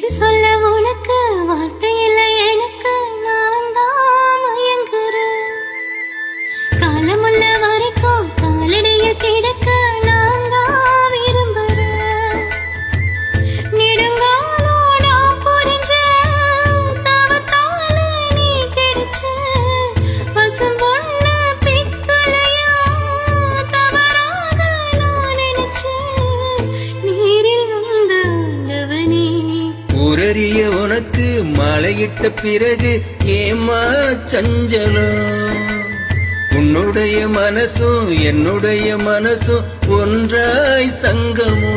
நன்றி சொல்ல உனக்கு வார்த்தை இல்லை எனக்கு, நான் தான் மயங்குறேன். காலமுள்ள வரைக்கும் காலடியில் கிடக்க நான் தான் விரும்புறேன். நெடுங்காலம் நான் புரிஞ்ச தவத்தால நீ கிடைச்ச பசும்பொண்ணு பித்தளையா தவறாக நான் நினைச்சேன். நீரில் வந்த ஆண்டவனே, ஊரறிய உனக்கு மாலையிட்ட பிறகு ஏமா சஞ்சலம்? உன்னுடைய மனசும் என்னுடைய மனசும் ஒன்றாய் சங்கமோ?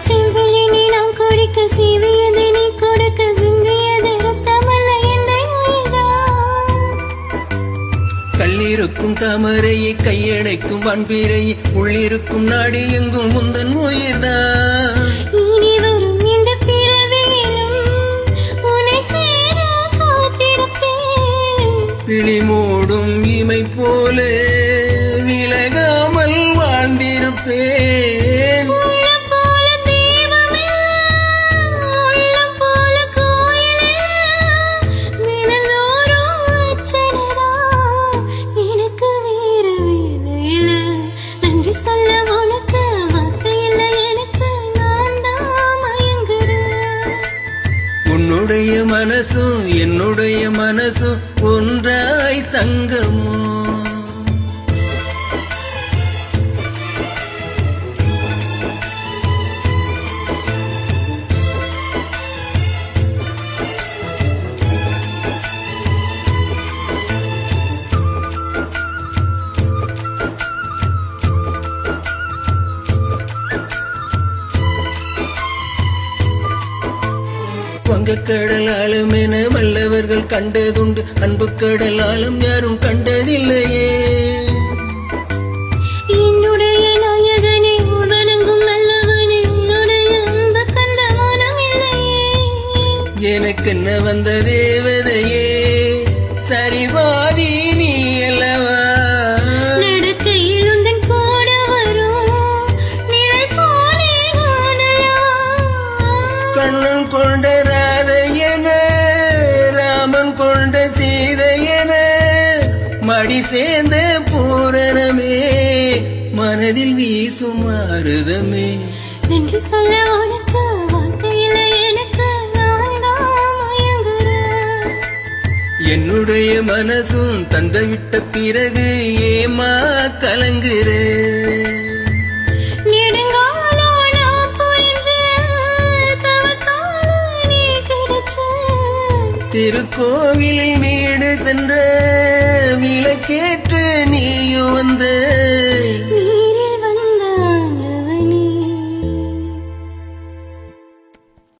செவ்விழி நீ நான் குடிக்க சீவியதை நீ கொடுக்க சிந்தியது ரத்தமல்ல என்னை உயிர்தான். கல்லிருக்கும் தாமரையை கையடைக்கும் வான்பிறையை உள்ளிருக்கும் நாடில் எங்கும் முந்தன் உயிர்தான். இனி வரும் இந்த பிறவியிலும் உன்னை சேர காத்திருப்பேன். விழி மூடும் இமை போல விலகாமல் வாழ்ந்திருப்பேன். உள்ளம் போல தெய்வமில்லை, உள்ளம் போல கோயிலில்லை, தினந்தோறும் அர்ச்சனைதான், எனக்கு வேறு வேலையில்லை. நன்றி சொல்ல உனக்கு வார்த்தை இல்லை எனக்கு, நான் தான் மயங்குறேன். உன்னுடைய மனசும் என்னுடைய மனசும் ஒன்றாய் சங்கமோ? வங்கக்கடல் ஆழம் என வல்லவர்கள் கண்டதுண்டு, அன்பு கடல் ஆழம் யாரும் கண்டதில்லையே. என்னுடைய நாயகனே வணங்கும் நல்லவனே, உன்னுடைய அன்பு கண்ட மனம் இல்லையே. எனக்கென்ன வந்த தேவதையே, சரிவாதி நீ அல்லவா? நடக்கையில் உந்தன் கூட வரும் நிழல் போலே நான் அல்லவா? கண்ணன் கொண்ட ராதையன ராமன் கொண்ட சீதையன மடி சேர்ந்த பூரணமே, மனதில் வீசும் மாறுதமே. நன்றி சொல்ல உனக்கு வார்த்தை இல்லை எனக்கு, நான் தான் மயங்குறேன். என்னுடைய மனசும் தந்துவிட்ட பிறகு ஏமா கலங்குறேன்? நெடுங்காலம் நான் புரிஞ்ச தவத்தால நீ கிடைச்ச திருக்கோவிலில் வீடு சென்ற விளக்கேற்று நீயும் வந்த